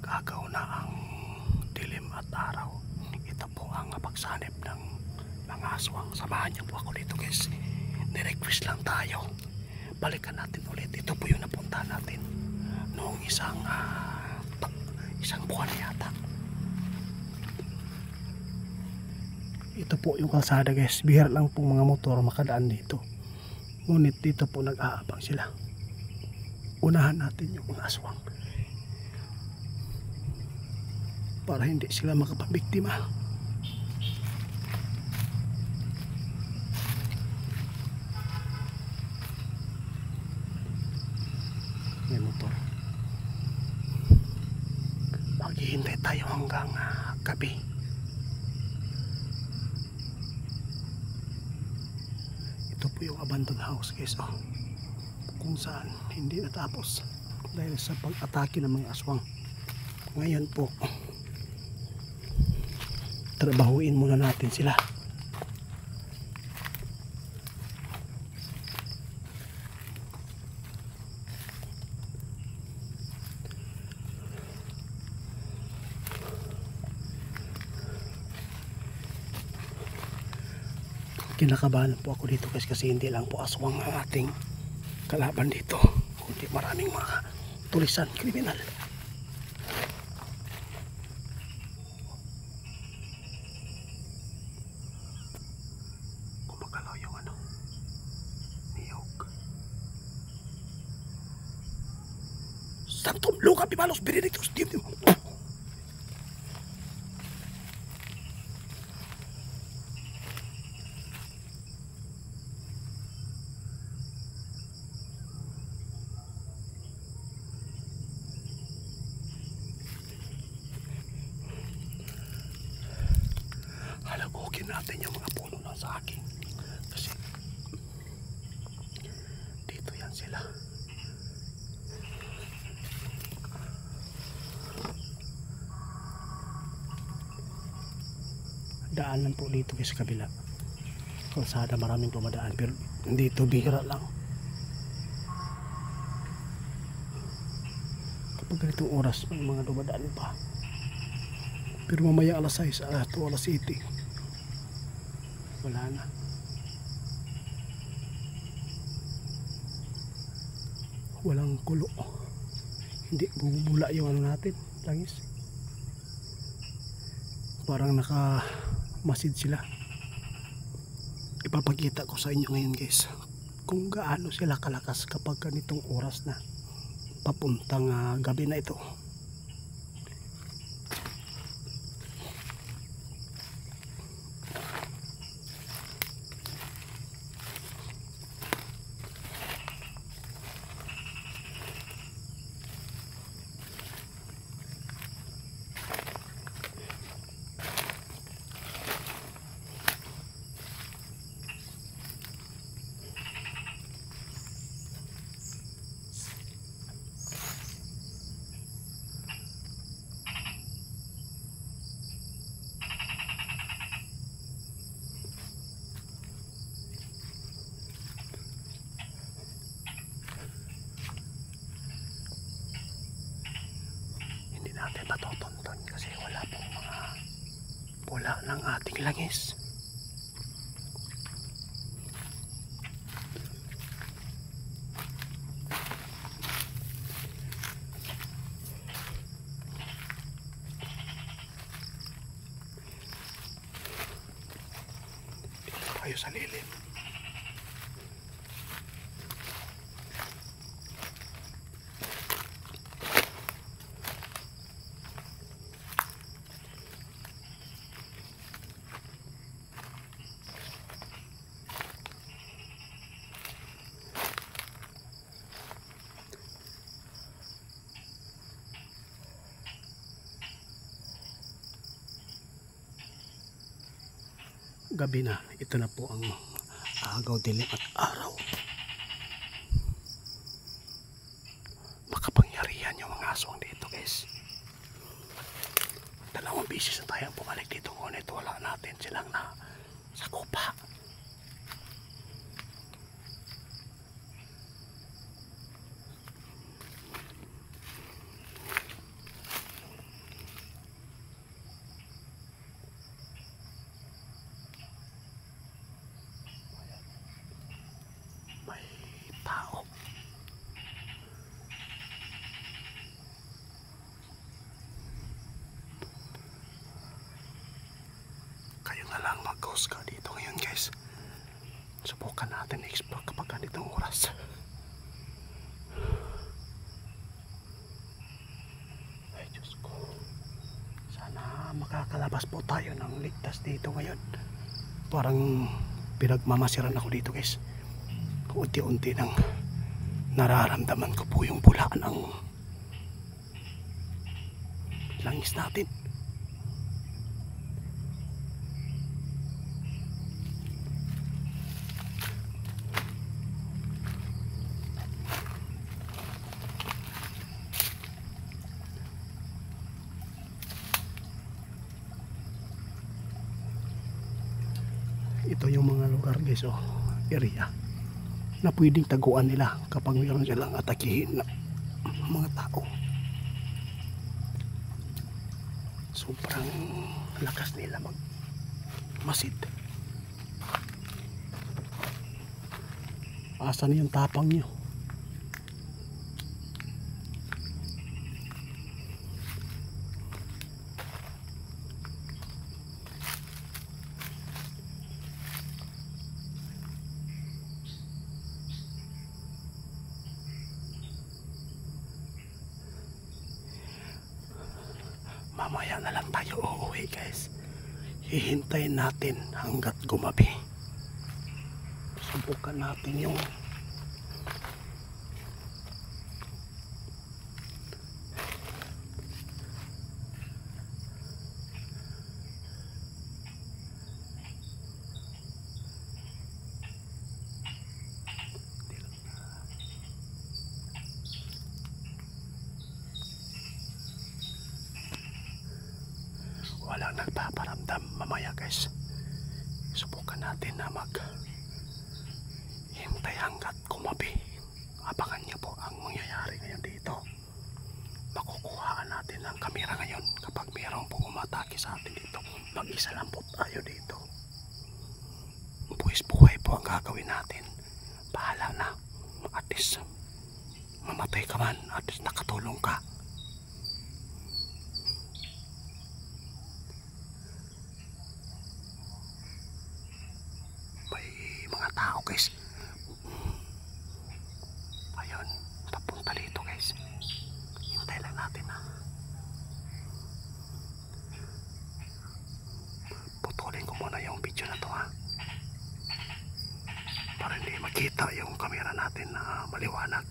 nag-agaw na ang dilim at araw. Ito po ang pagsanib ng mga aswang. Samahan niyo po ako dito guys. Nirequest lang tayo. Balikan natin ulit. Ito po yung napunta natin noong isang buwan yata. Ito po yung kalsada guys. Bihira lang po mga motor makadaan dito. Ngunit dito po nag-aabang sila. Unahan natin yung mga aswang para hindi sila makapabiktima. May motor. Maghihintay tayo hanggang gabi. Ito po yung abandoned house guys, kung saan hindi natapos dahil sa pag-atake ng mga aswang. Ngayon po trabahuin muna natin sila. Kinakabahan po ako dito guys kasi hindi lang po aswang ang ating kalaban dito, kundi maraming mga tulisan, kriminal. Kumagalaw yung niyog. Santum Luca Pipalos Benedictus Dim. Halagukin natin yung mga puno ng saging kasi dito yan sila. Daanan po dito sa kabila. Kalsada maraming dumadaan pero dito bihira lang. Kapag ganitong oras may mga dumadaan pa. Pero mamaya alas 6, alas 7 wala na. Walang kulo. Hindi bubula yung natin, langis. Parang nakamasid sila. Ipapakita ko sa inyo ngayon guys kung gaano sila kalakas kapag ganitong oras na papuntang gabi na ito. Natin matutunton kasi wala pong mga pula ng ating langis. Dito tayo sa lilim. Gabi na, ito na po ang agaw, dilim at araw. Makapangyarihan yung mga aswang dito guys. 2 beses na tayong bumalik dito, ngunit wala natin silang sakupa. husga dito ngayon guys. Subukan natin i-explore kapag ganitong oras. Ay Diyos ko, sana makakalabas po tayo ng ligtas dito ngayon. Parang pinagmamasiran ako dito guys. Unti-unti nang nararamdaman ko po yung pula ng langis natin. Ito yung mga lugar guys, area na pwedeng taguan nila kapag mayroon silang atakihin na mga tao. Sobrang lakas nila masid. Asan yung tapang nyo? Mamaya na lang tayo uuwi guys. Hihintayin natin hanggat gumabi. Subukan natin yung walang nagpaparamdam. Mamaya guys, subukan natin na hintay hanggat kumabi. Abangan niyo po ang mangyayari ngayon dito. Makukuhaan natin ang kamera ngayon kapag mayroong pong umatake sa atin dito. Mag-isa lang po tayo dito. Buwis buhay po ang gagawin natin. Bahala na. At least mamatay ka man, at least nakatulong ka. Tao guys, ayun, papunta dito guys. Hintay lang natin putulin ko muna yung video na to para hindi makita yung camera natin na maliwanag.